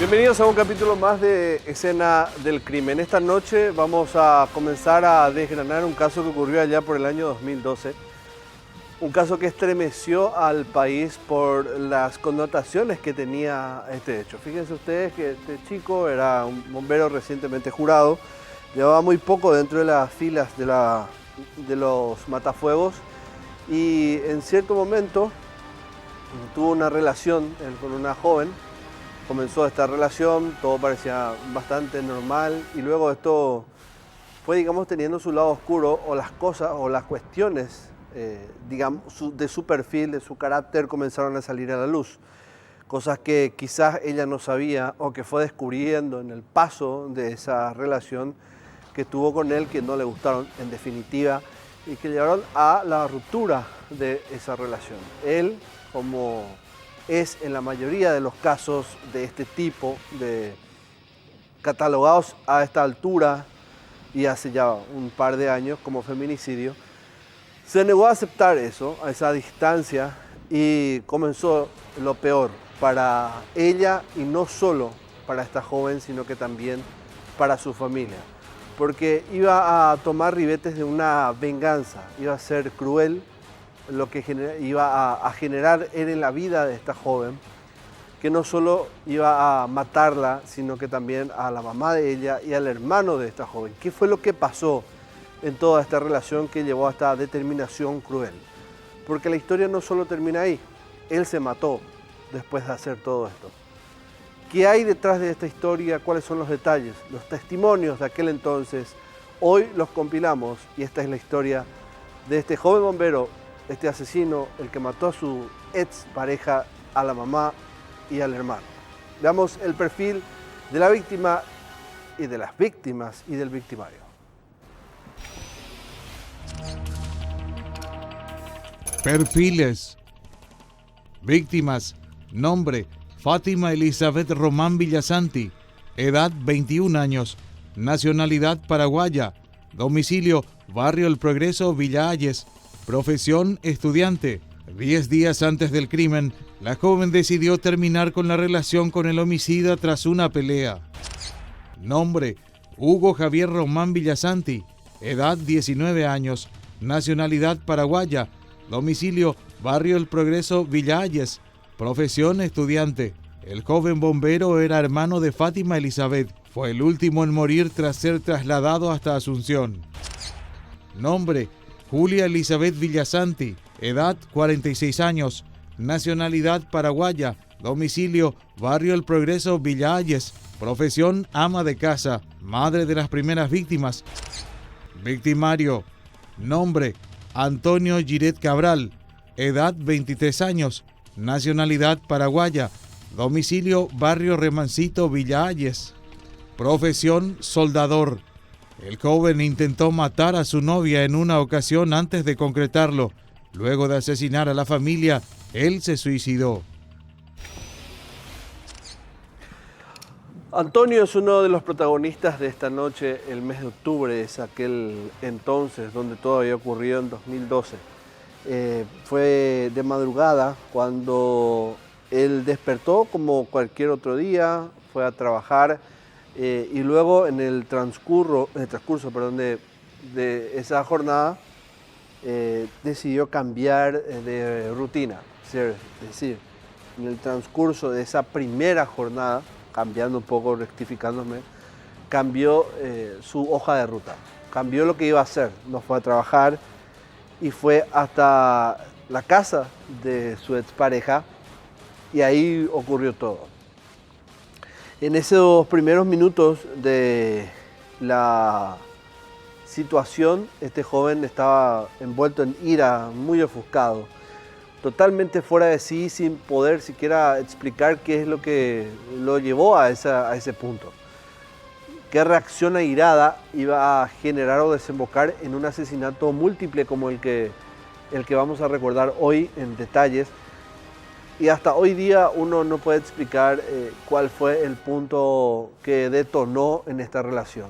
Bienvenidos a un capítulo más de Escena del Crimen. Esta noche vamos a comenzar a desgranar un caso que ocurrió allá por el año 2012. Un caso que estremeció al país por las connotaciones que tenía este hecho. Fíjense ustedes que este chico era un bombero recientemente jurado, llevaba muy poco dentro de las filas de los matafuegos y en cierto momento tuvo una relación con una joven. Comenzó esta relación, todo parecía bastante normal y luego esto fue, digamos, teniendo su lado oscuro o las cosas o las cuestiones, digamos, de su perfil, de su carácter comenzaron a salir a la luz. Cosas que quizás ella no sabía o que fue descubriendo en el paso de esa relación que tuvo con él que no le gustaron en definitiva y que llevaron a la ruptura de esa relación. Él, como es en la mayoría de los casos de este tipo, de catalogados a esta altura y hace ya un par de años como feminicidio, se negó a aceptar eso, a esa distancia, y comenzó lo peor para ella y no solo para esta joven, sino que también para su familia, porque iba a tomar ribetes de una venganza, iba a ser cruel, lo que iba a generar en la vida de esta joven, que no solo iba a matarla, sino que también a la mamá de ella y al hermano de esta joven. ¿Qué fue lo que pasó en toda esta relación que llevó a esta determinación cruel? Porque la historia no solo termina ahí, él se mató después de hacer todo esto. ¿Qué hay detrás de esta historia? ¿Cuáles son los detalles? Los testimonios de aquel entonces, hoy los compilamos y esta es la historia de este joven bombero, este asesino, el que mató a su ex pareja, a la mamá y al hermano. Veamos el perfil de la víctima y de las víctimas y del victimario. Perfiles. Víctimas. Nombre: Fátima Elizabeth Román Villasanti. Edad: 21 años. Nacionalidad: paraguaya. Domicilio: Barrio El Progreso, Villa Hayes. Profesión: estudiante. 10 días antes del crimen, la joven decidió terminar con la relación con el homicida tras una pelea. Nombre: Hugo Javier Román Villasanti. Edad: 19 años. Nacionalidad: paraguaya. Domicilio: Barrio El Progreso, Villa Hayes. Profesión: estudiante. El joven bombero era hermano de Fátima Elizabeth. Fue el último en morir tras ser trasladado hasta Asunción. Nombre: Julia Elizabeth Villasanti. Edad: 46 años. Nacionalidad: paraguaya. Domicilio: Barrio El Progreso, Villa Hayes. Profesión: ama de casa. Madre de las primeras víctimas. Victimario. Nombre: Antonio Giret Cabral. Edad: 23 años. Nacionalidad: paraguaya. Domicilio: Barrio Remancito, Villa Hayes. Profesión: soldador. El joven intentó matar a su novia en una ocasión antes de concretarlo. Luego de asesinar a la familia, él se suicidó. Antonio es uno de los protagonistas de esta noche. El mes de octubre es aquel entonces donde todo había ocurrido en 2012. Fue de madrugada cuando él despertó como cualquier otro día, fue a trabajar y luego en el transcurso de esa jornada decidió cambiar de rutina. Es decir, en el transcurso de esa primera jornada, cambiando un poco, rectificándome, cambió su hoja de ruta, cambió lo que iba a hacer, no fue a trabajar y fue hasta la casa de su expareja y ahí ocurrió todo. En esos primeros minutos de la situación, este joven estaba envuelto en ira, muy ofuscado, totalmente fuera de sí, sin poder siquiera explicar qué es lo que lo llevó a ese punto. ¿Qué reacción airada iba a generar o desembocar en un asesinato múltiple como el que vamos a recordar hoy en detalles? Y hasta hoy día uno no puede explicar cuál fue el punto que detonó en esta relación.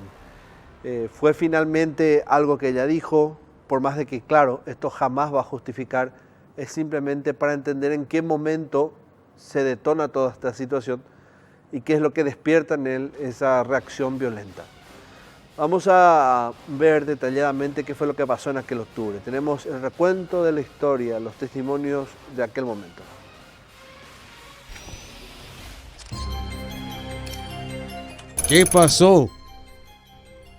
Fue finalmente algo que ella dijo, por más de que, claro, esto jamás va a justificar, es simplemente para entender en qué momento se detona toda esta situación. y qué es lo que despierta en él esa reacción violenta. Vamos a ver detalladamente qué fue lo que pasó en aquel octubre. Tenemos el recuento de la historia, los testimonios de aquel momento. ¿Qué pasó?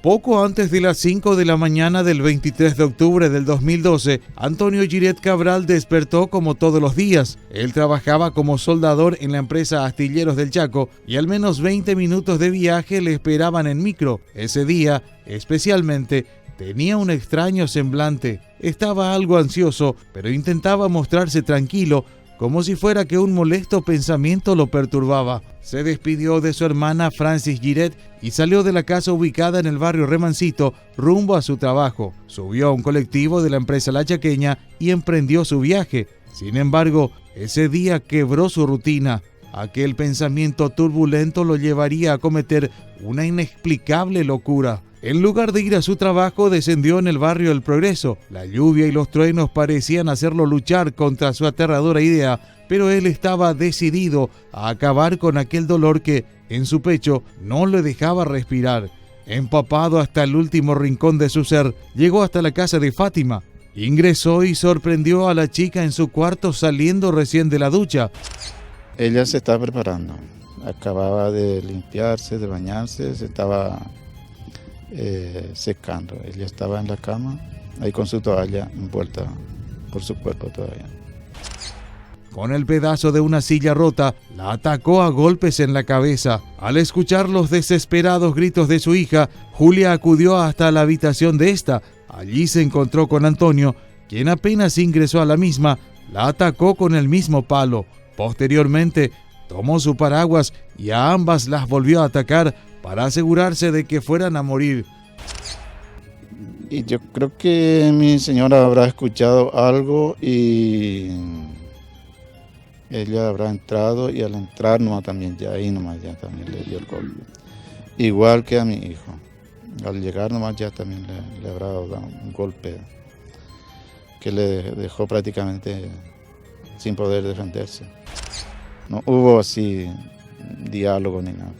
Poco antes de las 5 de la mañana del 23 de octubre del 2012, Antonio Giret Cabral despertó como todos los días. Él trabajaba como soldador en la empresa Astilleros del Chaco y al menos 20 minutos de viaje le esperaban en micro. Ese día, especialmente, tenía un extraño semblante. Estaba algo ansioso, pero intentaba mostrarse tranquilo, como si fuera que un molesto pensamiento lo perturbaba. Se despidió de su hermana Francis Giret y salió de la casa ubicada en el barrio Remancito rumbo a su trabajo. Subió a un colectivo de la empresa La Chaqueña y emprendió su viaje. Sin embargo, ese día quebró su rutina. Aquel pensamiento turbulento lo llevaría a cometer una inexplicable locura. En lugar de ir a su trabajo, descendió en el barrio El Progreso. La lluvia y los truenos parecían hacerlo luchar contra su aterradora idea, pero él estaba decidido a acabar con aquel dolor que, en su pecho, no le dejaba respirar. Empapado hasta el último rincón de su ser, llegó hasta la casa de Fátima. Ingresó y sorprendió a la chica en su cuarto saliendo recién de la ducha. Ella se estaba preparando. Acababa de limpiarse, de bañarse, se estaba secando. Ella estaba en la cama, ahí con su toalla envuelta por su cuerpo todavía. Con el pedazo de una silla rota, la atacó a golpes en la cabeza. Al escuchar los desesperados gritos de su hija, Julia acudió hasta la habitación de esta. Allí se encontró con Antonio, quien apenas ingresó a la misma, la atacó con el mismo palo. Posteriormente, tomó su paraguas y a ambas las volvió a atacar para asegurarse de que fueran a morir. Y yo creo que mi señora habrá escuchado algo y ella habrá entrado, y al entrar nomás también, ya ahí nomás ya también le dio el golpe. Igual que a mi hijo. Al llegar nomás ya también le habrá dado un golpe que le dejó prácticamente sin poder defenderse. No hubo así diálogo ni nada.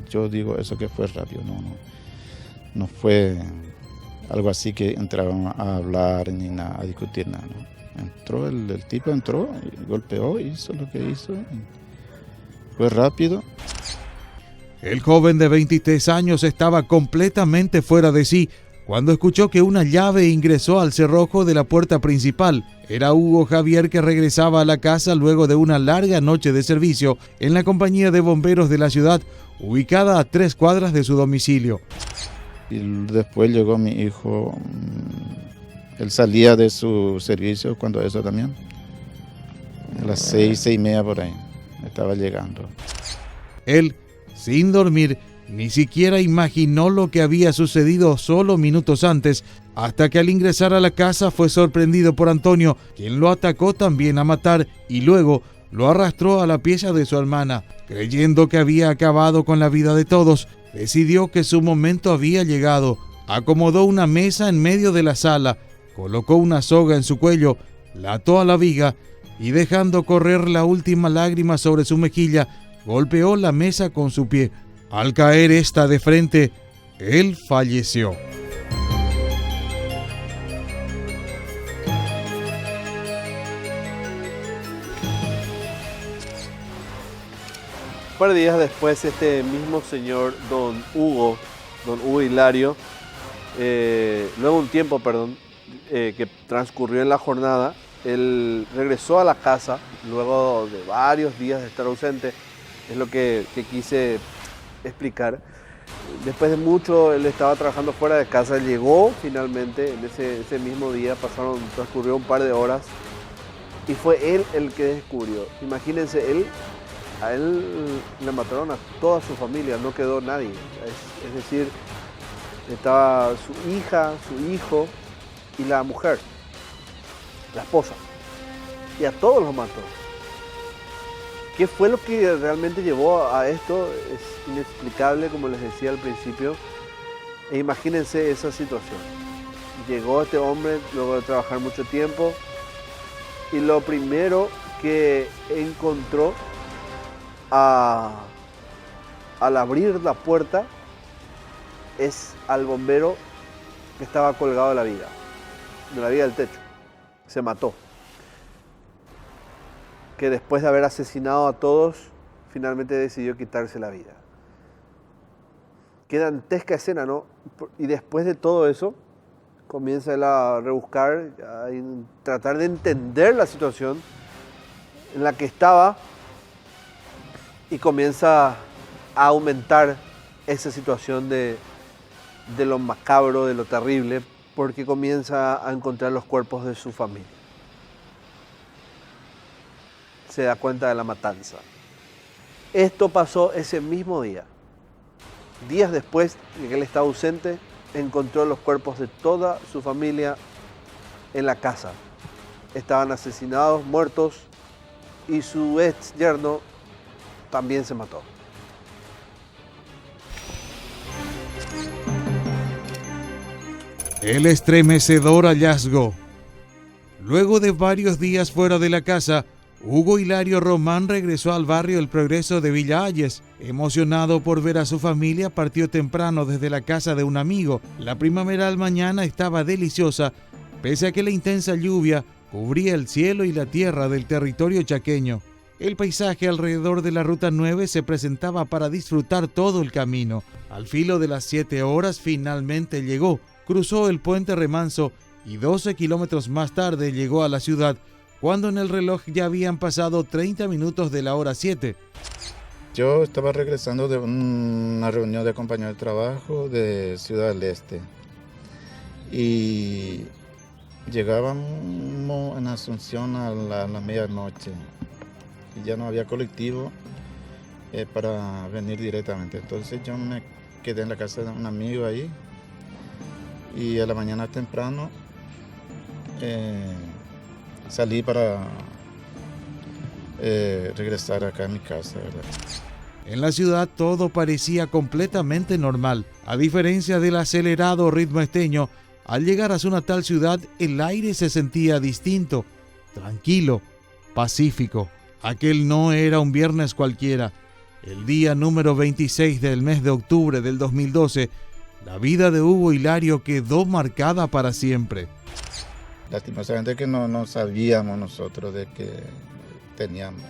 Yo digo eso que fue rápido, no fue algo así que entraron a hablar ni nada, a discutir nada. ¿No? Entró, el tipo entró, y golpeó, hizo lo que hizo. Fue rápido. El joven de 23 años estaba completamente fuera de sí cuando escuchó que una llave ingresó al cerrojo de la puerta principal. Era Hugo Javier, que regresaba a la casa luego de una larga noche de servicio en la compañía de bomberos de la ciudad, ubicada a 3 cuadras de su domicilio. Y después llegó mi hijo. Él salía de su servicio cuando eso también. A las 6:30 por ahí. Estaba llegando. Él, sin dormir, ni siquiera imaginó lo que había sucedido solo minutos antes, hasta que al ingresar a la casa fue sorprendido por Antonio, quien lo atacó también a matar y luego lo arrastró a la pieza de su hermana. Creyendo que había acabado con la vida de todos, decidió que su momento había llegado. Acomodó una mesa en medio de la sala, colocó una soga en su cuello, la ató a la viga y, dejando correr la última lágrima sobre su mejilla, golpeó la mesa con su pie. Al caer esta de frente, él falleció. Un par de días después, este mismo señor, don Hugo Hilario, luego un tiempo, que transcurrió en la jornada, él regresó a la casa luego de varios días de estar ausente. Es lo que quise explicar. Después de mucho, él estaba trabajando fuera de casa, llegó finalmente en ese mismo día, transcurrió un par de horas y fue él el que descubrió. Imagínense, a él le mataron a toda su familia, no quedó nadie. Es decir, estaba su hija, su hijo y la mujer, la esposa, y a todos los mató. ¿Qué fue lo que realmente llevó a esto? Es inexplicable, como les decía al principio. E imagínense esa situación. Llegó este hombre luego de trabajar mucho tiempo y lo primero que encontró a al abrir la puerta es al bombero que estaba colgado de la viga del techo. Se mató. Que después de haber asesinado a todos, finalmente decidió quitarse la vida. Qué dantesca escena, ¿no? Y después de todo eso, comienza él a rebuscar, a tratar de entender la situación en la que estaba y comienza a aumentar esa situación de lo macabro, de lo terrible, porque comienza a encontrar los cuerpos de su familia. Se da cuenta de la matanza. Esto pasó ese mismo día. Días después de que él estaba ausente, encontró los cuerpos de toda su familia en la casa. Estaban asesinados, muertos, y su ex yerno también se mató. El estremecedor hallazgo. Luego de varios días fuera de la casa, Hugo Hilario Román regresó al barrio El Progreso de Villa Hayes. Emocionado por ver a su familia, partió temprano desde la casa de un amigo. La primaveral mañana estaba deliciosa, pese a que la intensa lluvia cubría el cielo y la tierra del territorio chaqueño. El paisaje alrededor de la Ruta 9 se presentaba para disfrutar todo el camino. Al filo de las 7 horas finalmente llegó, cruzó el puente Remanso y 12 kilómetros más tarde llegó a la ciudad, cuando en el reloj ya habían pasado 30 minutos de la hora 7. Yo estaba regresando de una reunión de compañeros de trabajo de Ciudad del Este y llegábamos en Asunción a la medianoche y ya no había colectivo para venir directamente. Entonces yo me quedé en la casa de un amigo ahí y a la mañana temprano salí para regresar acá a mi casa, ¿verdad? En la ciudad todo parecía completamente normal. A diferencia del acelerado ritmo esteño, al llegar a su natal ciudad el aire se sentía distinto, tranquilo, pacífico. Aquel no era un viernes cualquiera. El día número 26 del mes de octubre del 2012, la vida de Hugo Hilario quedó marcada para siempre. Lastimosamente que no sabíamos nosotros de que teníamos,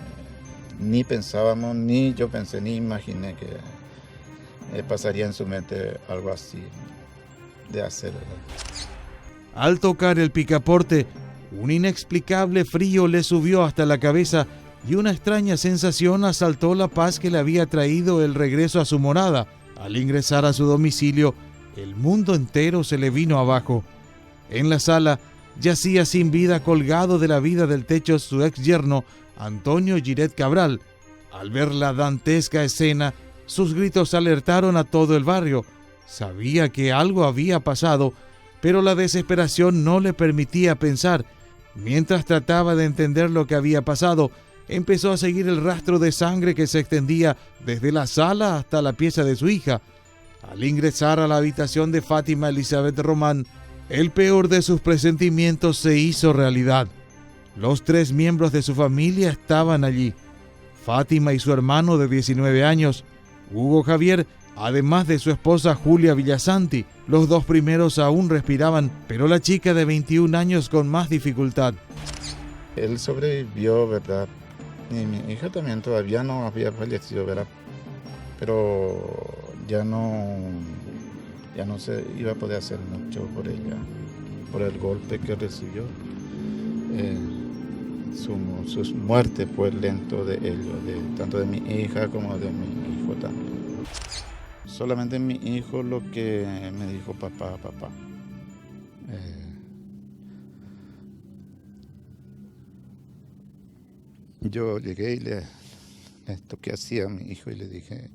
ni pensábamos, ni yo pensé, ni imaginé que pasaría en su mente algo así de hacer, ¿verdad? Al tocar el picaporte, un inexplicable frío le subió hasta la cabeza y una extraña sensación asaltó la paz que le había traído el regreso a su morada. Al ingresar a su domicilio, el mundo entero se le vino abajo. En la sala yacía sin vida, colgado de la vida del techo, su ex yerno Antonio Giret Cabral. Al ver la dantesca escena, sus gritos alertaron a todo el barrio. Sabía que algo había pasado, pero la desesperación no le permitía pensar. Mientras trataba de entender lo que había pasado, empezó a seguir el rastro de sangre que se extendía desde la sala hasta la pieza de su hija. Al ingresar a la habitación de Fátima Elizabeth Román, el peor de sus presentimientos se hizo realidad. Los 3 miembros de su familia estaban allí. Fátima y su hermano de 19 años, Hugo Javier, además de su esposa Julia Villasanti. Los 2 primeros aún respiraban, pero la chica de 21 años con más dificultad. Él sobrevivió, ¿verdad? Y mi hija también todavía no había fallecido, ¿verdad? Pero ya no se iba a poder hacer mucho por ella, por el golpe que recibió. Su muerte fue lento de ellos, tanto de mi hija como de mi hijo también. Solamente mi hijo lo que me dijo, papá. Yo llegué y le toqué así a mi hijo y le dije,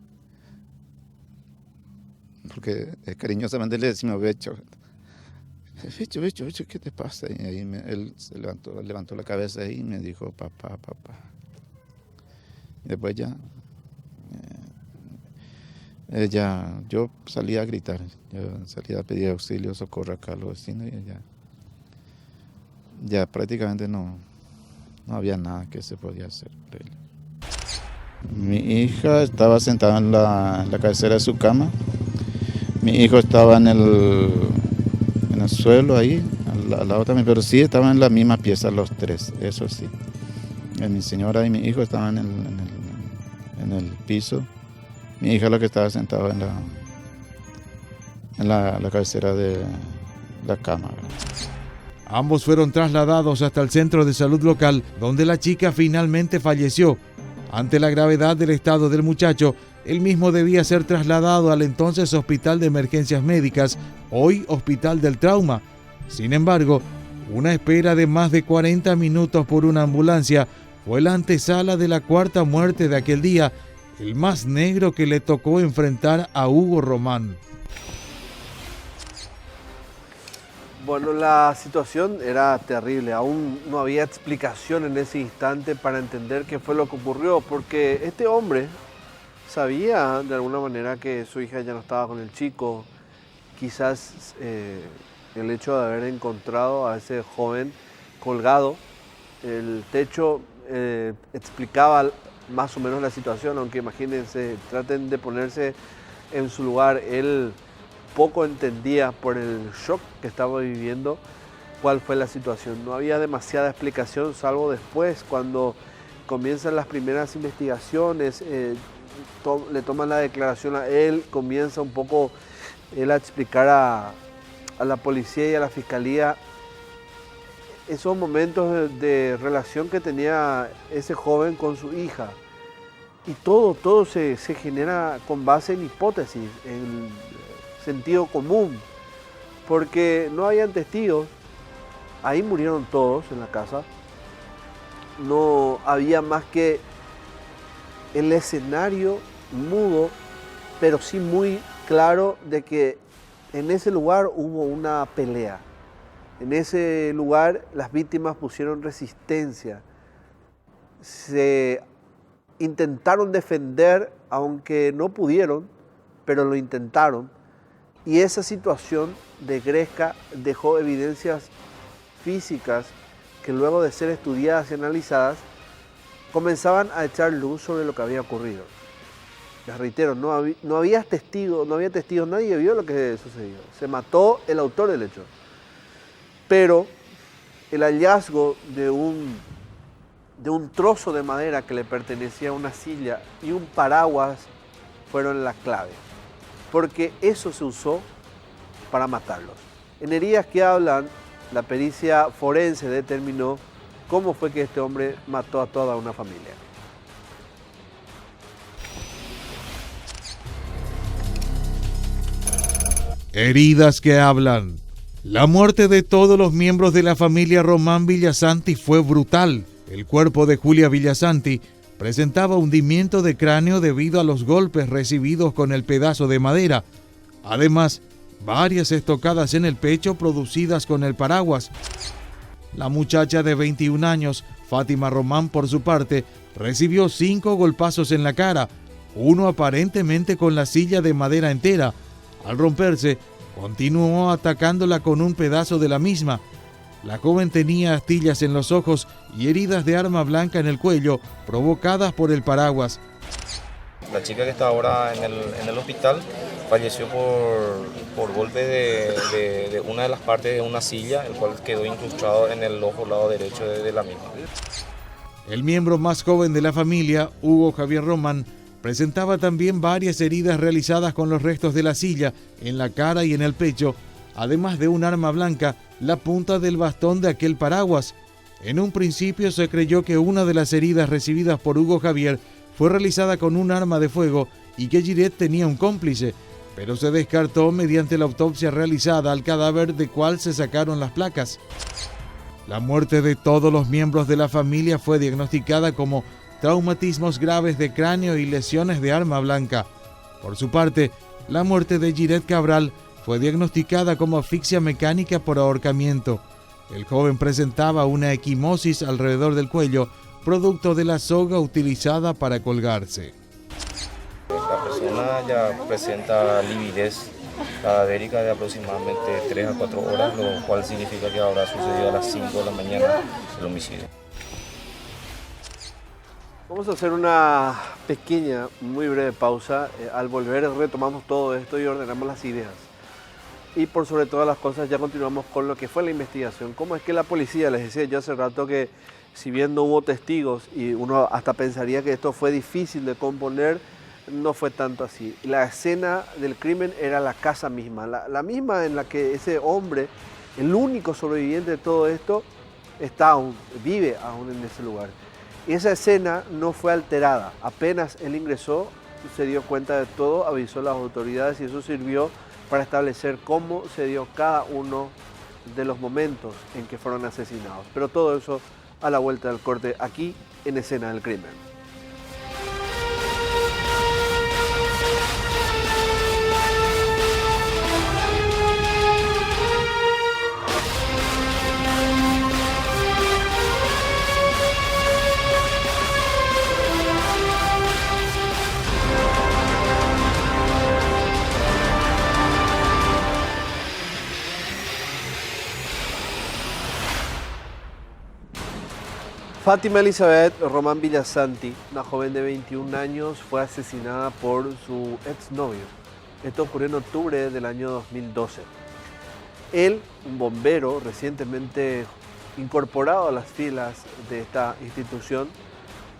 porque cariñosamente le decimos Becho. Becho, ¿qué te pasa? Y ahí él se levantó la cabeza y me dijo, papá. Y después yo salí a gritar, yo salí a pedir auxilio, socorro acá a los vecinos y ya prácticamente no había nada que se podía hacer por él. Mi hija estaba sentada en la cabecera de su cama. Mi hijo estaba en el suelo ahí, al lado también, pero sí estaban en la misma pieza los tres, eso sí. Mi señora y mi hijo estaban en el piso. Mi hija la que estaba sentada en la cabecera de la cama. Ambos fueron trasladados hasta el centro de salud local, donde la chica finalmente falleció. Ante la gravedad del estado del muchacho, él mismo debía ser trasladado al entonces Hospital de Emergencias Médicas, hoy Hospital del Trauma. Sin embargo, una espera de más de 40 minutos por una ambulancia fue la antesala de la cuarta muerte de aquel día, el más negro que le tocó enfrentar a Hugo Román. Bueno, la situación era terrible, aún no había explicación en ese instante para entender qué fue lo que ocurrió, porque este hombre sabía de alguna manera que su hija ya no estaba con el chico, quizás el hecho de haber encontrado a ese joven colgado, el techo explicaba más o menos la situación, aunque imagínense, traten de ponerse en su lugar, él poco entendía por el shock que estaba viviendo cuál fue la situación. No había demasiada explicación, salvo después, cuando comienzan las primeras investigaciones, le toman la declaración a él, comienza un poco él a explicar a la policía y a la fiscalía esos momentos de relación que tenía ese joven con su hija. Y todo se genera con base en hipótesis, en sentido común, porque no habían testigos, ahí murieron todos en la casa, no había más que el escenario mudo, pero sí muy claro de que en ese lugar hubo una pelea. En ese lugar las víctimas pusieron resistencia, se intentaron defender, aunque no pudieron, pero lo intentaron. Y esa situación de Gresca dejó evidencias físicas que luego de ser estudiadas y analizadas, comenzaban a echar luz sobre lo que había ocurrido. Les reitero, no había testigos, nadie vio lo que sucedió. Se mató el autor del hecho. Pero el hallazgo de un trozo de madera que le pertenecía a una silla y un paraguas fueron la clave, porque eso se usó para matarlos. En heridas que hablan, la pericia forense determinó cómo fue que este hombre mató a toda una familia. Heridas que hablan. La muerte de todos los miembros de la familia Román Villasanti fue brutal. El cuerpo de Julia Villasanti presentaba hundimiento de cráneo debido a los golpes recibidos con el pedazo de madera. Además, varias estocadas en el pecho producidas con el paraguas. La muchacha de 21 años, Fátima Román, por su parte, recibió 5 golpazos en la cara, uno aparentemente con la silla de madera entera. Al romperse, continuó atacándola con un pedazo de la misma. La joven tenía astillas en los ojos y heridas de arma blanca en el cuello, provocadas por el paraguas. La chica que está ahora en el hospital falleció por golpe de una de las partes de una silla, el cual quedó incrustado en el ojo lado derecho de la misma. El miembro más joven de la familia, Hugo Javier Román, presentaba también varias heridas realizadas con los restos de la silla en la cara y en el pecho, además de un arma blanca, la punta del bastón de aquel paraguas. En un principio se creyó que una de las heridas recibidas por Hugo Javier fue realizada con un arma de fuego y que Giret tenía un cómplice, pero se descartó mediante la autopsia realizada al cadáver de cual se sacaron las placas. La muerte de todos los miembros de la familia fue diagnosticada como traumatismos graves de cráneo y lesiones de arma blanca. Por su parte, la muerte de Giret Cabral fue diagnosticada como asfixia mecánica por ahorcamiento. El joven presentaba una equimosis alrededor del cuello, producto de la soga utilizada para colgarse. La persona ya presenta lividez cadavérica de aproximadamente 3 a 4 horas, lo cual significa que habrá sucedido a las 5 de la mañana el homicidio. Vamos a hacer una pequeña, muy breve pausa. Al volver retomamos todo esto y ordenamos las ideas. Y por sobre todas las cosas ya continuamos con lo que fue la investigación. ¿Cómo es que la policía, les decía yo hace rato que si bien no hubo testigos y uno hasta pensaría que esto fue difícil de componer, no fue tanto así. La escena del crimen era la casa misma, la misma en la que ese hombre, el único sobreviviente de todo esto, vive aún en ese lugar. Y esa escena no fue alterada. Apenas él ingresó, se dio cuenta de todo, avisó a las autoridades y eso sirvió para establecer cómo se dio cada uno de los momentos en que fueron asesinados. Pero todo eso a la vuelta del corte, aquí en Escena del Crimen. Fátima Elizabeth Román Villasanti, una joven de 21 años, fue asesinada por su exnovio. Esto ocurrió en octubre del año 2012. Él, un bombero recientemente incorporado a las filas de esta institución,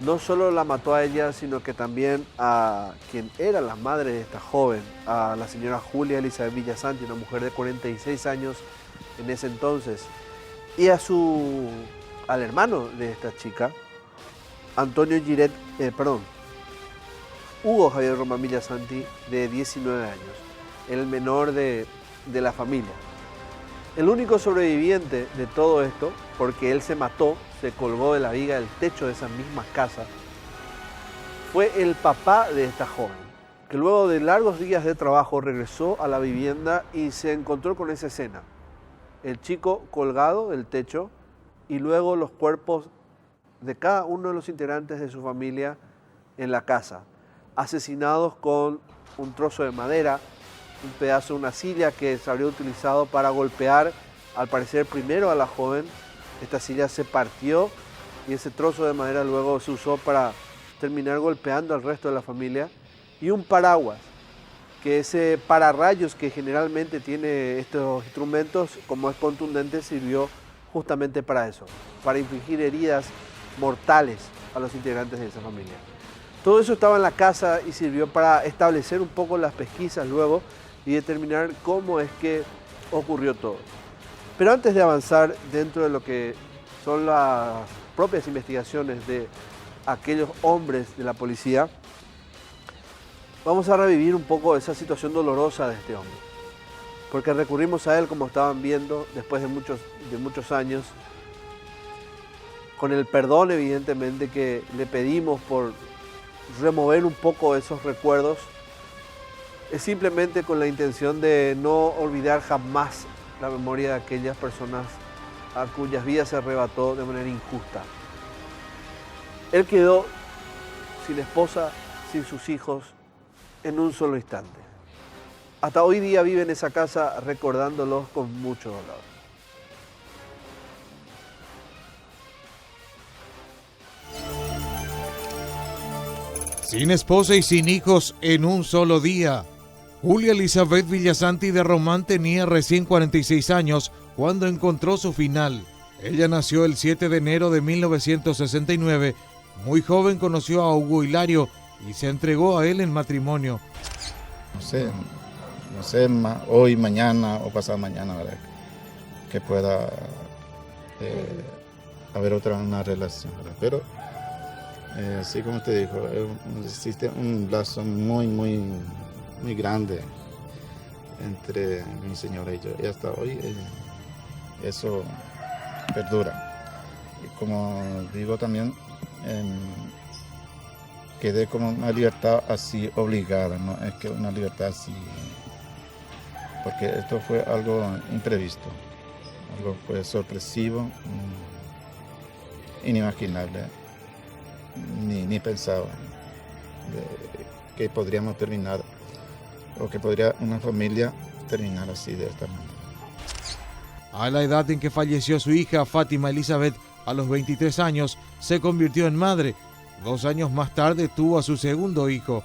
no solo la mató a ella, sino que también a quien era la madre de esta joven, a la señora Julia Elizabeth Villasanti, una mujer de 46 años en ese entonces, y al hermano de esta chica, Hugo Javier Román Villasanti, de 19 años, el menor de la familia. El único sobreviviente de todo esto, porque él se mató, se colgó de la viga del techo de esa misma casa, fue el papá de esta joven, que luego de largos días de trabajo regresó a la vivienda y se encontró con esa escena. El chico colgado del techo, y luego los cuerpos de cada uno de los integrantes de su familia en la casa, asesinados con un trozo de madera, un pedazo de una silla que se habría utilizado para golpear, al parecer primero a la joven. Esta silla se partió y ese trozo de madera luego se usó para terminar golpeando al resto de la familia, y un paraguas, que ese pararrayos que generalmente tiene estos instrumentos, como es contundente, sirvió justamente para eso, para infligir heridas mortales a los integrantes de esa familia. Todo eso estaba en la casa y sirvió para establecer un poco las pesquisas luego y determinar cómo es que ocurrió todo. Pero antes de avanzar dentro de lo que son las propias investigaciones de aquellos hombres de la policía, vamos a revivir un poco esa situación dolorosa de este hombre. Porque recurrimos a él, como estaban viendo, después de muchos años, con el perdón evidentemente que le pedimos por remover un poco esos recuerdos, es simplemente con la intención de no olvidar jamás la memoria de aquellas personas a cuyas vidas se arrebató de manera injusta. Él quedó sin esposa, sin sus hijos, en un solo instante. Hasta hoy día vive en esa casa recordándolos con mucho dolor. Sin esposa y sin hijos en un solo día. Julia Elizabeth Villasanti de Román tenía recién 46 años cuando encontró su final. Ella nació el 7 de enero de 1969. Muy joven conoció a Hugo Hilario y se entregó a él en matrimonio. No sé, hoy, mañana o pasado mañana, ¿verdad? Que pueda haber una relación, ¿verdad? Pero, sí, como te dijo, existe un lazo muy grande entre mi señora y yo, y hasta hoy eso perdura. Y como digo también, quedé como una libertad así obligada, no es que una libertad así, porque esto fue algo imprevisto, algo fue sorpresivo, inimaginable, ni pensaba que podríamos terminar, o que podría una familia terminar así de esta manera. A la edad en que falleció su hija Fátima Elizabeth, a los 23 años, se convirtió en madre 2 años más tarde tuvo a su segundo hijo.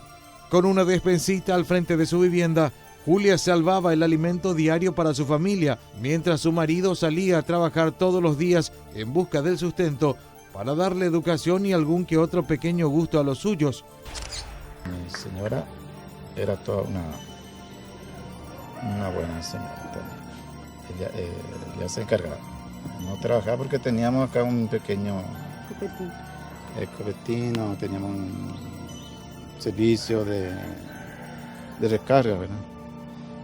Con una despensita al frente de su vivienda, Julia salvaba el alimento diario para su familia, mientras su marido salía a trabajar todos los días en busca del sustento para darle educación y algún que otro pequeño gusto a los suyos. Mi señora era toda una buena señora también. Ella se encargaba. No trabajaba porque teníamos acá un pequeño copetino, teníamos un servicio de recarga, ¿verdad?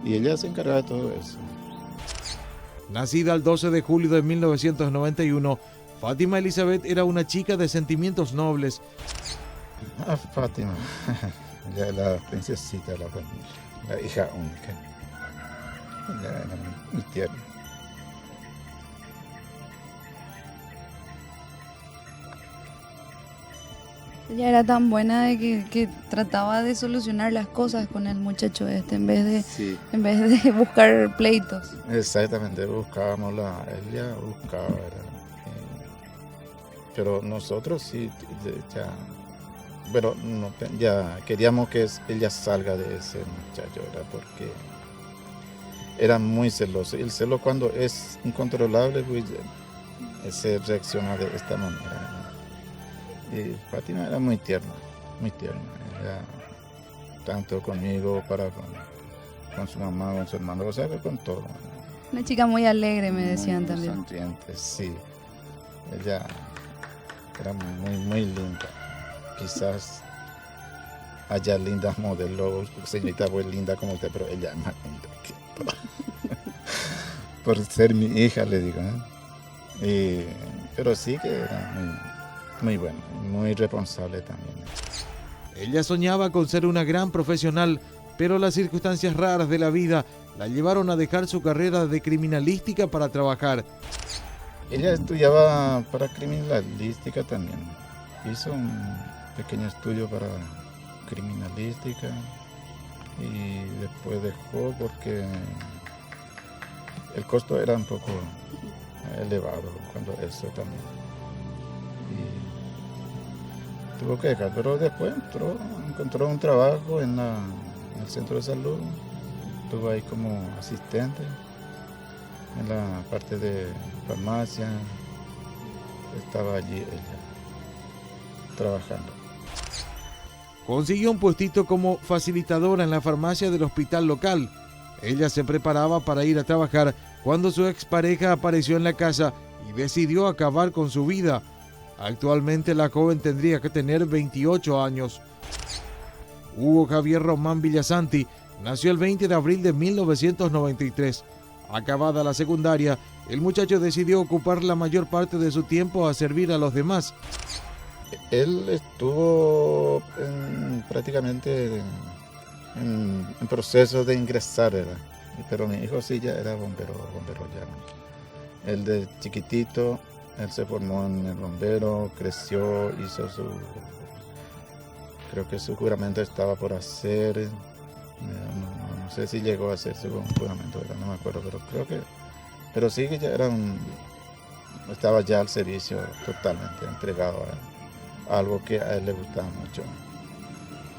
Y ella se encargaba de todo eso. Nacida el 12 de julio de 1991, Fátima Elizabeth era una chica de sentimientos nobles. Ah, Fátima, ella es la princesita de la familia, la hija única. Ella era muy tierna. Ella era tan buena de que trataba de solucionar las cosas con el muchacho en vez de buscar pleitos. Exactamente, buscábamos ella buscaba, ¿verdad? Pero nosotros sí, pero no, ya queríamos que ella salga de ese muchacho, ¿verdad? Porque era muy celoso. Y el celo cuando es incontrolable, pues, se reacciona de esta manera, ¿verdad? Y Fátima era muy tierna, ella, tanto conmigo, con su mamá, con su hermano, o sea, con todo. Una chica muy alegre, me decían Muy también. sonriente, sí. Ella era muy linda. Quizás haya lindas modelos, señorita muy linda como usted, pero ella es más linda que todas. Por ser mi hija, le digo, ¿eh? Pero sí que era muy buena, muy responsable también. Ella soñaba con ser una gran profesional, pero las circunstancias raras de la vida la llevaron a dejar su carrera de criminalística para trabajar. Ella estudiaba para criminalística también. Hizo un pequeño estudio para criminalística y después dejó porque el costo era un poco elevado cuando eso también. Y tuvo que dejar, pero después encontró un trabajo en el centro de salud. Estuvo ahí como asistente en la parte de farmacia. Estaba allí ella trabajando. Consiguió un puestito como facilitadora en la farmacia del hospital local. Ella se preparaba para ir a trabajar cuando su expareja apareció en la casa y decidió acabar con su vida. Actualmente la joven tendría que tener 28 años. Hugo Javier Román Villasanti nació el 20 de abril de 1993. Acabada la secundaria, el muchacho decidió ocupar la mayor parte de su tiempo a servir a los demás. Él estuvo prácticamente en proceso de ingresar, ¿verdad? Pero mi hijo sí ya era bombero ya. Él de chiquitito, él se formó en el bombero, creció, hizo creo que su juramento estaba por hacer, no sé si llegó a hacer su juramento, ¿verdad? No me acuerdo, pero sí que ya estaba ya al servicio totalmente entregado a algo que a él le gustaba mucho.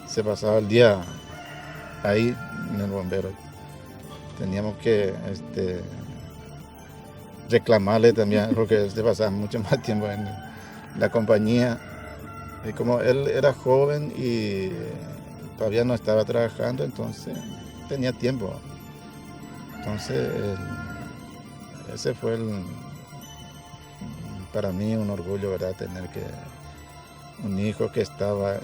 Se pasaba el día ahí en el bombero. Teníamos que reclamarle también porque se pasaba mucho más tiempo en la compañía. Y como él era joven y todavía no estaba trabajando, entonces tenía tiempo. Entonces ese fue para mí un orgullo, ¿verdad? Tener un hijo que estaba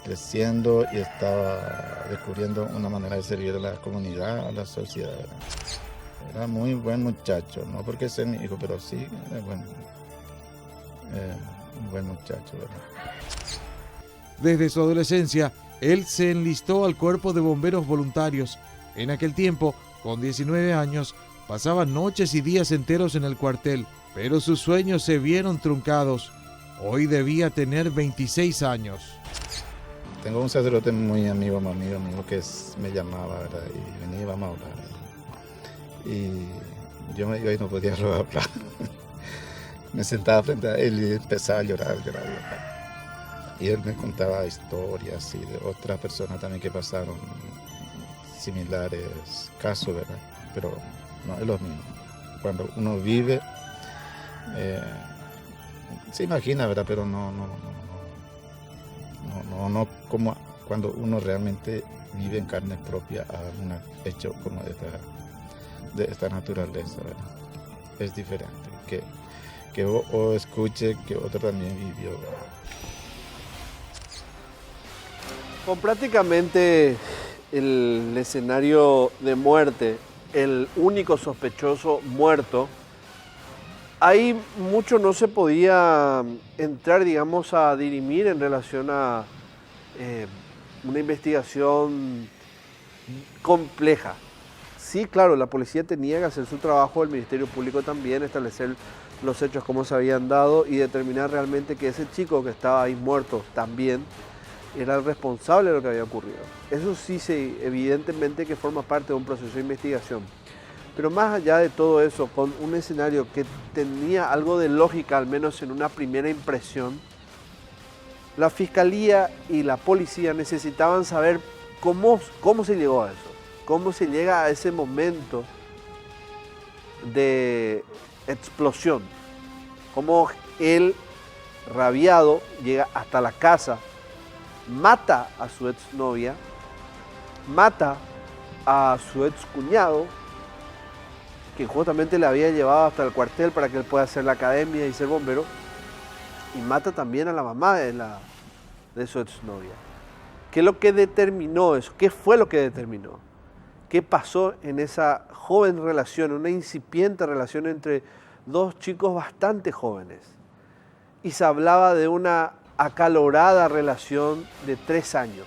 creciendo y estaba descubriendo una manera de servir a la comunidad, a la sociedad. Era muy buen muchacho, no porque sea mi hijo, pero sí era un buen muchacho, ¿verdad? Desde su adolescencia, él se enlistó al cuerpo de bomberos voluntarios. En aquel tiempo, con 19 años, pasaba noches y días enteros en el cuartel, pero sus sueños se vieron truncados. Hoy debía tener 26 años. Tengo un sacerdote muy amigo que me llamaba, ¿verdad? Y venía y vamos a hablar. Y yo me iba y no podía hablar. Me sentaba frente a él y empezaba a llorar. Y él me contaba historias y de otras personas también que pasaron similares casos, ¿verdad? Pero no es lo mismo. Cuando uno vive, se imagina, ¿verdad? Pero no como cuando uno realmente vive en carne propia a un hecho como de esta naturaleza, ¿verdad? Es diferente que o escuche que otro también vivió, ¿verdad? Con prácticamente el escenario de muerte, el único sospechoso muerto, ahí mucho no se podía entrar, digamos, a dirimir en relación a una investigación compleja. Sí, claro, la policía tenía que hacer su trabajo, el Ministerio Público también, establecer los hechos como se habían dado y determinar realmente que ese chico que estaba ahí muerto también era el responsable de lo que había ocurrido. Eso sí, evidentemente que forma parte de un proceso de investigación. Pero más allá de todo eso, con un escenario que tenía algo de lógica, al menos en una primera impresión, la Fiscalía y la Policía necesitaban saber cómo se llegó a eso, cómo se llega a ese momento de explosión, cómo él, rabiado, llega hasta la casa, mata a su exnovia, mata a su excuñado, que justamente le había llevado hasta el cuartel para que él pueda hacer la academia y ser bombero, y mata también a la mamá de su exnovia. ¿Qué es lo que determinó eso? ¿Qué fue lo que determinó? ¿Qué pasó en esa joven relación, una incipiente relación entre dos chicos bastante jóvenes? Y se hablaba de una acalorada relación de 3 años.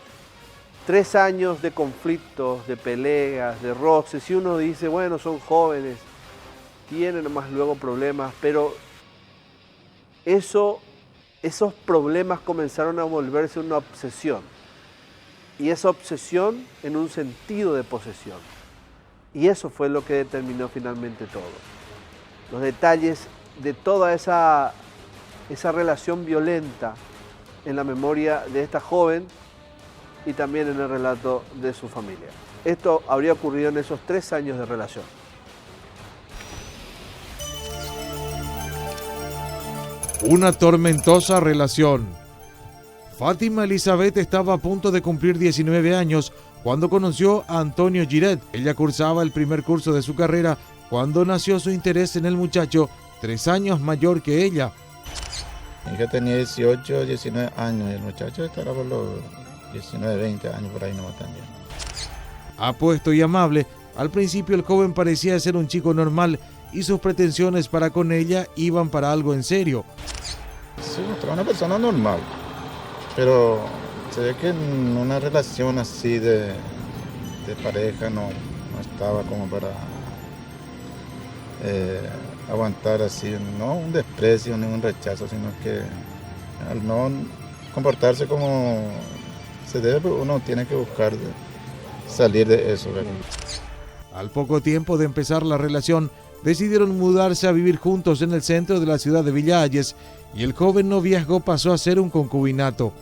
3 años de conflictos, de peleas, de roces. Y uno dice, bueno, son jóvenes, tienen nomás luego problemas, pero esos problemas comenzaron a volverse una obsesión. Y esa obsesión en un sentido de posesión. Y eso fue lo que determinó finalmente todo. Los detalles de toda esa relación violenta en la memoria de esta joven y también en el relato de su familia. Esto habría ocurrido en esos 3 años de relación. Una tormentosa relación. Fátima Elizabeth estaba a punto de cumplir 19 años cuando conoció a Antonio Giret. Ella cursaba el primer curso de su carrera cuando nació su interés en el muchacho, 3 años mayor que ella. Mi hija tenía 18, 19 años y el muchacho estará por los 19, 20 años por ahí nomás también. Apuesto y amable, al principio el joven parecía ser un chico normal y sus pretensiones para con ella iban para algo en serio. Se mostraba una persona normal, pero se ve que en una relación así de pareja no estaba como para aguantar así, no un desprecio ni un rechazo, sino que al no comportarse como se debe, pues uno tiene que buscar salir de eso, ¿verdad? Al poco tiempo de empezar la relación, decidieron mudarse a vivir juntos en el centro de la ciudad de Villa Hayes y el joven noviazgo pasó a ser un concubinato.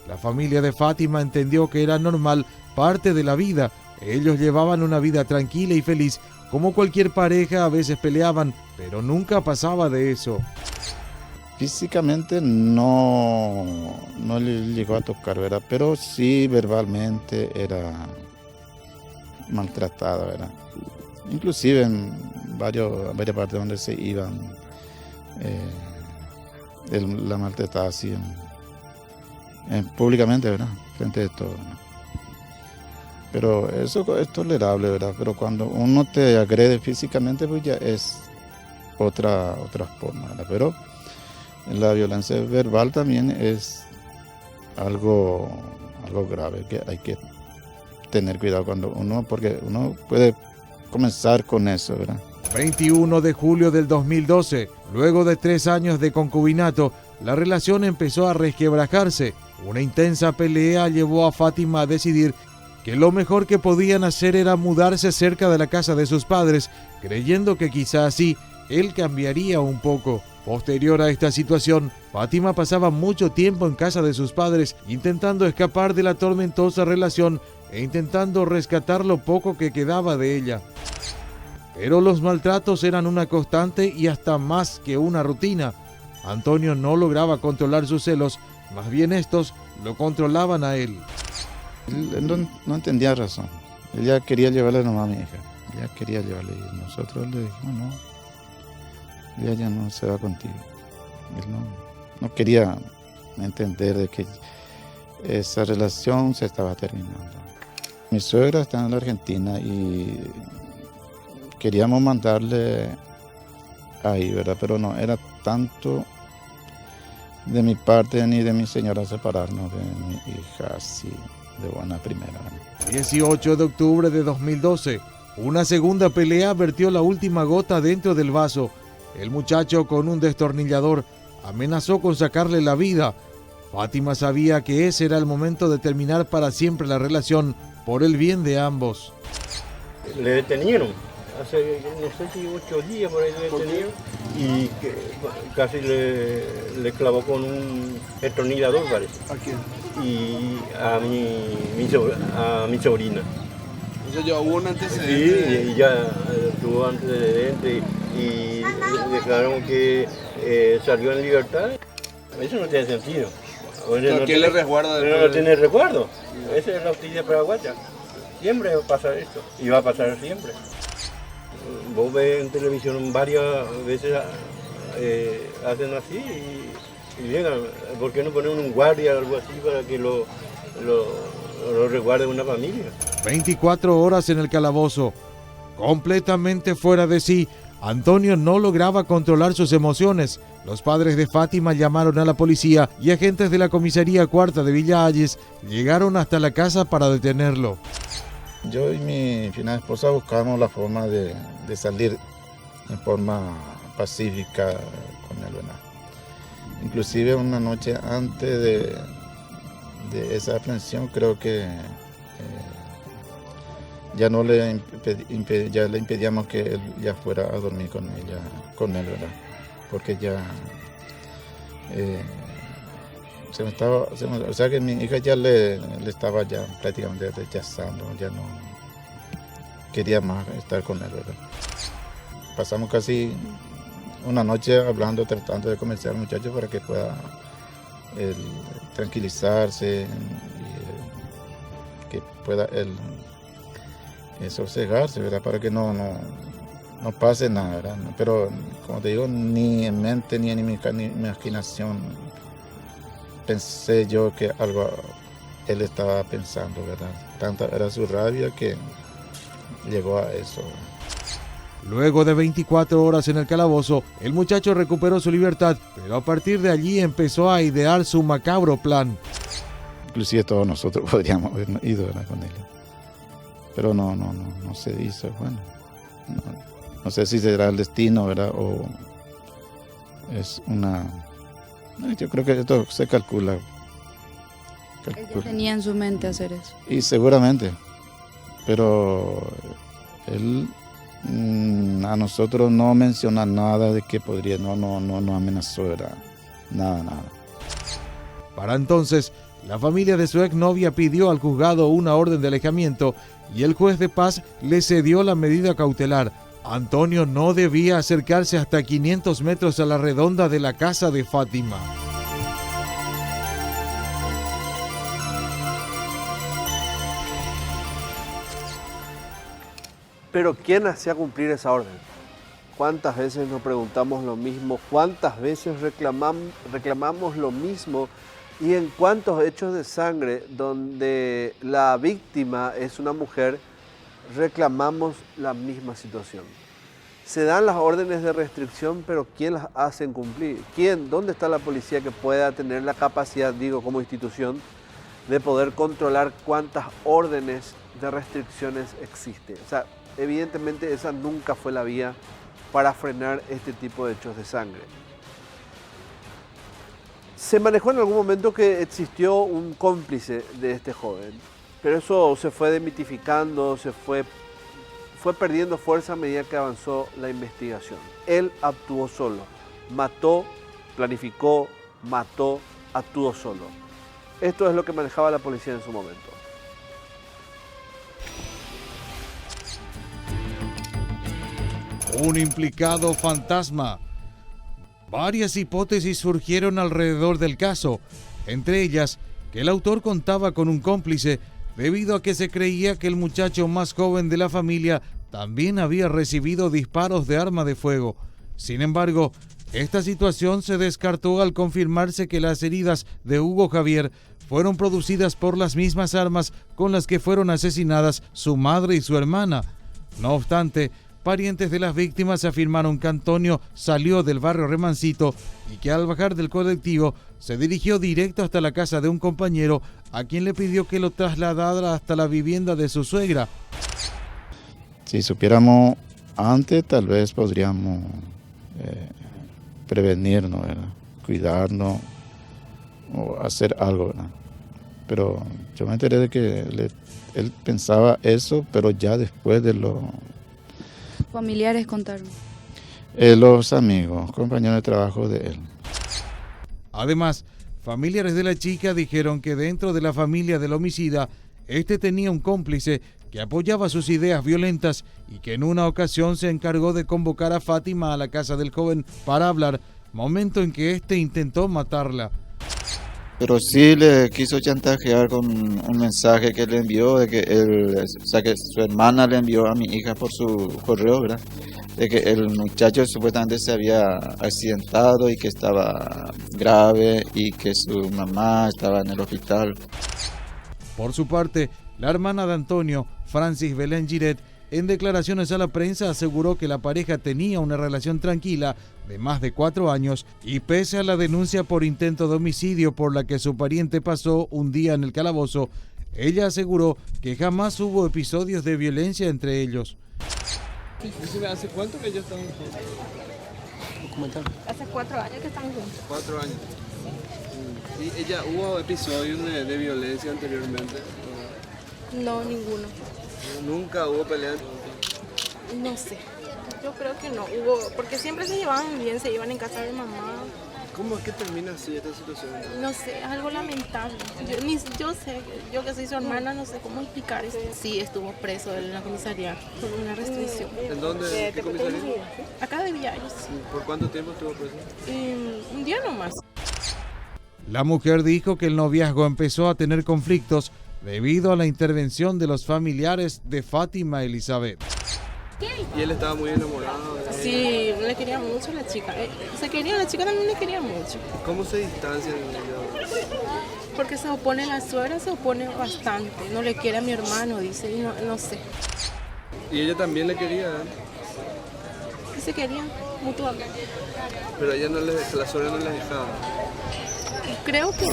La familia de Fátima entendió que era normal, parte de la vida. Ellos llevaban una vida tranquila y feliz. Como cualquier pareja, a veces peleaban, pero nunca pasaba de eso. Físicamente no le llegó a tocar, ¿verdad? Pero sí verbalmente era maltratada, ¿verdad? Inclusive en varias partes donde se iban, la maltrataba así públicamente, ¿verdad? Frente de todo, ¿verdad? Pero eso es tolerable, ¿verdad? Pero cuando uno te agrede físicamente, pues ya es otra forma, ¿verdad? Pero la violencia verbal también es algo grave, que hay que tener cuidado porque uno puede comenzar con eso, ¿verdad? 21 de julio del 2012, luego de 3 años de concubinato, la relación empezó a resquebrajarse. Una intensa pelea llevó a Fátima a decidir que lo mejor que podían hacer era mudarse cerca de la casa de sus padres, creyendo que quizá así él cambiaría un poco. Posterior a esta situación, Fátima pasaba mucho tiempo en casa de sus padres intentando escapar de la tormentosa relación e intentando rescatar lo poco que quedaba de ella. Pero los maltratos eran una constante y hasta más que una rutina. Antonio no lograba controlar sus celos, más bien estos lo controlaban a él. Él no entendía razón. Ella quería llevarle nomás a mi hija. Ella quería llevarle y nosotros le dijimos no. Ella ya no se va contigo. Él no quería entender de que esa relación se estaba terminando. Mi suegra está en la Argentina y queríamos mandarle ahí, ¿verdad? Pero no era tanto de mi parte ni de mi señora separarnos de mi hija así de buena primera. 18 de octubre de 2012, una segunda pelea vertió la última gota dentro del vaso. El muchacho con un destornillador amenazó con sacarle la vida. Fátima sabía que ese era el momento de terminar para siempre la relación por el bien de ambos. Le detenieron, hace no sé si 8 días por ahí le detenieron y casi le clavó con un destornillador, parece. ¿A quién? Y a mi sobrina. ¿Ya hubo un antecedente? Sí, y ya tuvo antecedentes y dejaron que salió en libertad. Eso no tiene sentido. ¿Quién le resguarda? No tiene resguardo. Esa es la justicia paraguaya. Siempre va a pasar esto y va a pasar siempre. Vos ves en televisión varias veces hacen así y llegan. ¿Por qué no ponen un guardia o algo así para que lo resguarde una familia? 24 horas en el calabozo. Completamente fuera de sí, Antonio no lograba controlar sus emociones. Los padres de Fátima llamaron a la policía y agentes de la comisaría cuarta de Villa Hayes llegaron hasta la casa para detenerlo. Yo y mi final esposa buscamos la forma de salir en forma pacífica con él, ¿verdad? Inclusive una noche antes de esa aprehensión creo que ya no le impedíamos que él ya fuera a dormir con él, ¿verdad? Porque ya o sea que mi hija ya le estaba ya prácticamente rechazando, ya no quería más estar con él, ¿verdad? Pasamos casi una noche hablando, tratando de convencer al muchacho para que pueda tranquilizarse y que pueda él sosegarse, ¿verdad? Para que no pase nada, ¿verdad? Pero como te digo, ni en mente ni en mi imaginación pensé yo que algo él estaba pensando, ¿verdad? Tanta era su rabia que llegó a eso. Luego de 24 horas en el calabozo, el muchacho recuperó su libertad, pero a partir de allí empezó a idear su macabro plan. Inclusive todos nosotros podríamos haber ido, ¿verdad? Con él. Pero no se hizo, bueno. No sé si será el destino, ¿verdad? O es una... Yo creo que esto se calcula. Ella tenía en su mente hacer eso. Y seguramente. Pero él a nosotros no menciona nada de que podría, no amenazó, ¿verdad? Nada. Para entonces, la familia de su exnovia pidió al juzgado una orden de alejamiento y el juez de paz le cedió la medida cautelar. Antonio no debía acercarse hasta 500 metros a la redonda de la casa de Fátima. Pero ¿quién hacía cumplir esa orden? ¿Cuántas veces nos preguntamos lo mismo? ¿Cuántas veces reclamamos lo mismo? ¿Y en cuántos hechos de sangre donde la víctima es una mujer reclamamos la misma situación? Se dan las órdenes de restricción, pero ¿quién las hace cumplir? ¿Quién? ¿Dónde está la policía que pueda tener la capacidad, digo, como institución, de poder controlar cuántas órdenes de restricciones existen? O sea, evidentemente esa nunca fue la vía para frenar este tipo de hechos de sangre. Se manejó en algún momento que existió un cómplice de este joven, pero eso se fue demitificando, fue perdiendo fuerza a medida que avanzó la investigación. Él actuó solo, mató, planificó, mató, actuó solo. Esto es lo que manejaba la policía en su momento. Un implicado fantasma. Varias hipótesis surgieron alrededor del caso, entre ellas que el autor contaba con un cómplice debido a que se creía que el muchacho más joven de la familia también había recibido disparos de arma de fuego. Sin embargo, esta situación se descartó al confirmarse que las heridas de Hugo Javier fueron producidas por las mismas armas con las que fueron asesinadas su madre y su hermana. No obstante, parientes de las víctimas afirmaron que Antonio salió del barrio Remancito y que al bajar del colectivo se dirigió directo hasta la casa de un compañero a quien le pidió que lo trasladara hasta la vivienda de su suegra. Si supiéramos antes, tal vez podríamos prevenirnos, ¿verdad? Cuidarnos o hacer algo, ¿verdad? Pero yo me enteré de que él pensaba eso, pero ya después de lo... Familiares contaron. Los amigos, compañeros de trabajo de él. Además, familiares de la chica dijeron que dentro de la familia del homicida, este tenía un cómplice que apoyaba sus ideas violentas y que en una ocasión se encargó de convocar a Fátima a la casa del joven para hablar, momento en que este intentó matarla. Pero sí le quiso chantajear con un mensaje que le envió, de que que su hermana le envió a mi hija por su correo, ¿verdad? De que el muchacho supuestamente se había accidentado y que estaba grave y que su mamá estaba en el hospital. Por su parte, la hermana de Antonio, Francis Belén Giret, en declaraciones a la prensa aseguró que la pareja tenía una relación tranquila de más de 4 años y pese a la denuncia por intento de homicidio por la que su pariente pasó un día en el calabozo, ella aseguró que jamás hubo episodios de violencia entre ellos. ¿Hace cuánto que ellos están juntos? Hace 4 años que están juntos. 4 años. ¿Y ella hubo episodios de violencia anteriormente? No, ninguno. ¿Nunca hubo peleas? No sé. Yo creo que no hubo, porque siempre se llevaban bien, se iban en casa de mamá. ¿Cómo es que termina así esta situación? No sé, es algo lamentable. Yo que soy su hermana, no sé cómo explicar eso. Sí, estuvo preso en la comisaría por una restricción. ¿En dónde? ¿Qué comisaría? Acá de Villallos. ¿Por cuánto tiempo estuvo preso? Un día nomás. La mujer dijo que el noviazgo empezó a tener conflictos debido a la intervención de los familiares de Fátima Elizabeth. ¿Y él estaba muy enamorado de ella? Sí, le quería mucho a la chica. La chica también le quería mucho. ¿Cómo se distancian ellos? Porque se opone la suegra, se opone bastante. No le quiere a mi hermano, dice, y no sé. ¿Y ella también le quería? Y se querían mutuamente. Pero ella la suegra no le dejaba. Creo que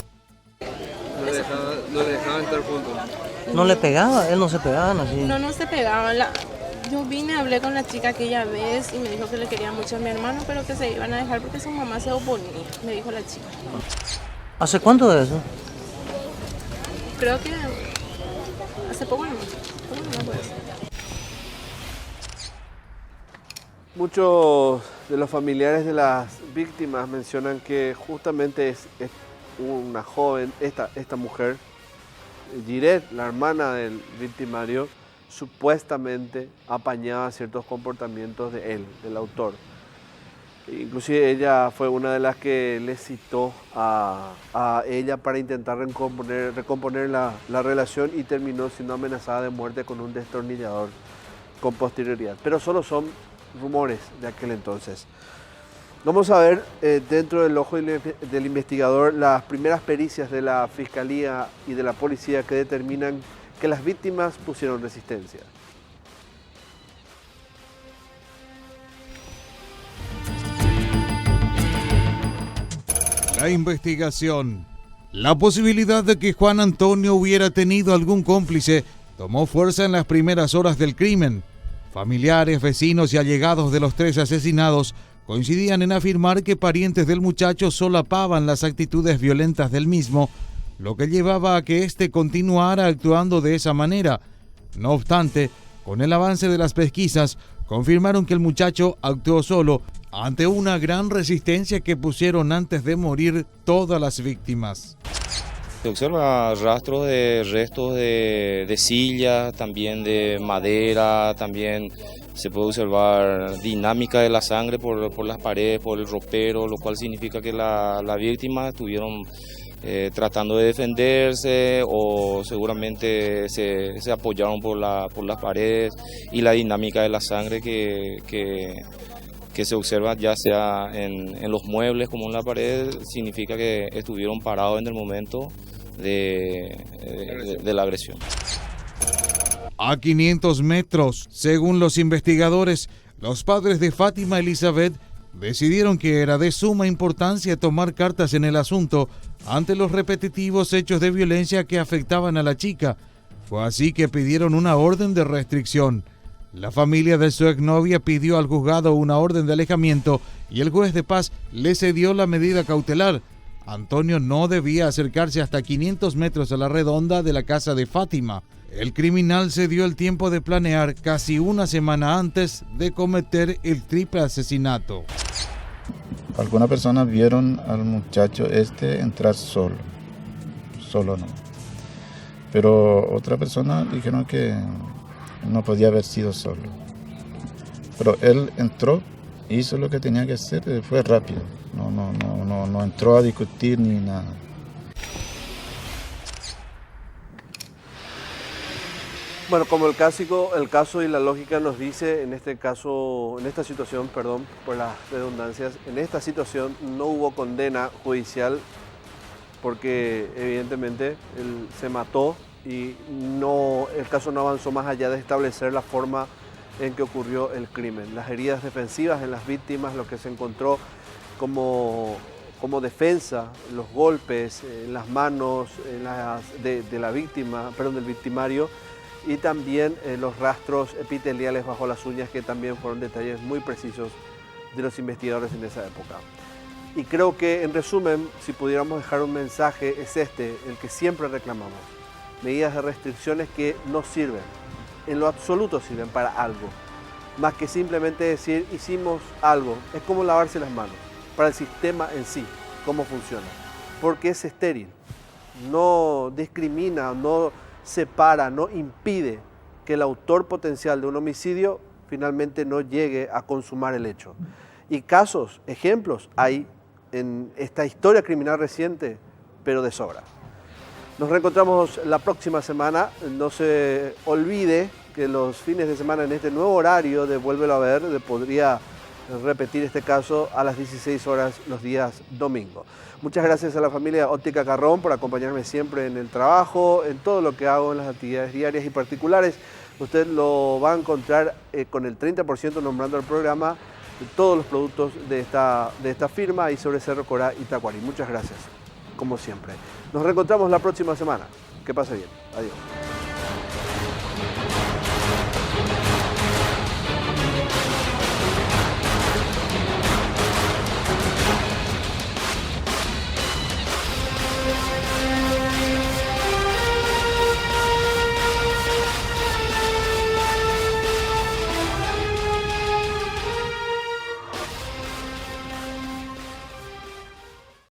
No le dejaban estar juntos. No le pegaba, él no se pegaban así. No se pegaban. Yo hablé con la chica aquella vez y me dijo que le quería mucho a mi hermano, pero que se iban a dejar porque su mamá se oponía, me dijo la chica. ¿Hace cuánto de eso? Creo que hace poco no puede ser. Muchos de los familiares de las víctimas mencionan que justamente es una joven, esta mujer, Giret, la hermana del victimario, supuestamente apañaba ciertos comportamientos de él, del autor. Inclusive ella fue una de las que le citó a ella para intentar recomponer la relación y terminó siendo amenazada de muerte con un destornillador con posterioridad. Pero solo son rumores de aquel entonces. Vamos a ver dentro del ojo del investigador las primeras pericias de la Fiscalía y de la Policía que determinan que las víctimas pusieron resistencia. La investigación. La posibilidad de que Juan Antonio hubiera tenido algún cómplice tomó fuerza en las primeras horas del crimen. Familiares, vecinos y allegados de los 3 asesinados coincidían en afirmar que parientes del muchacho solapaban las actitudes violentas del mismo, lo que llevaba a que éste continuara actuando de esa manera. No obstante, con el avance de las pesquisas, confirmaron que el muchacho actuó solo ante una gran resistencia que pusieron antes de morir todas las víctimas. Se observa rastros de restos de sillas, también de madera, también se puede observar dinámica de la sangre por las paredes, por el ropero, lo cual significa que la víctima estuvieron tratando de defenderse o seguramente se apoyaron por las paredes, y la dinámica de la sangre que se observa ya sea en los muebles como en la pared significa que estuvieron parados en el momento de la agresión. A 500 metros, según los investigadores, los padres de Fátima Elizabeth decidieron que era de suma importancia tomar cartas en el asunto ante los repetitivos hechos de violencia que afectaban a la chica. Fue así que pidieron una orden de restricción. La familia de su exnovia pidió al juzgado una orden de alejamiento y el juez de paz le cedió la medida cautelar. Antonio no debía acercarse hasta 500 metros a la redonda de la casa de Fátima. El criminal se dio el tiempo de planear casi una semana antes de cometer el triple asesinato. Algunas personas vieron al muchacho entrar solo no. Pero otras personas dijeron que no podía haber sido solo. Pero él entró, hizo lo que tenía que hacer, fue rápido. No entró a discutir ni nada. Bueno, como el caso y la lógica nos dice, en esta situación, por las redundancias, en esta situación no hubo condena judicial porque evidentemente él se mató y el caso no avanzó más allá de establecer la forma en que ocurrió el crimen. Las heridas defensivas en las víctimas, lo que se encontró como defensa, los golpes en las manos de la víctima, del victimario, y también los rastros epiteliales bajo las uñas, que también fueron detalles muy precisos de los investigadores en esa época. Y creo que, en resumen, si pudiéramos dejar un mensaje, es el que siempre reclamamos. Medidas de restricciones que no sirven, en lo absoluto sirven para algo, más que simplemente decir hicimos algo. Es como lavarse las manos, para el sistema en sí, cómo funciona, porque es estéril, no discrimina, no separa, no impide que el autor potencial de un homicidio finalmente no llegue a consumar el hecho. Y casos, ejemplos, hay en esta historia criminal reciente, pero de sobra. Nos reencontramos la próxima semana. No se olvide que los fines de semana en este nuevo horario de Vuélvelo a ver, podría repetir este caso a las 16 horas los días domingo. Muchas gracias a la familia Óptica Carrón por acompañarme siempre en el trabajo, en todo lo que hago, en las actividades diarias y particulares. Usted lo va a encontrar con el 30% nombrando el programa, todos los productos de esta firma y sobre Cerro Corá y Tacuarí. Muchas gracias, como siempre. Nos reencontramos la próxima semana. Que pase bien. Adiós.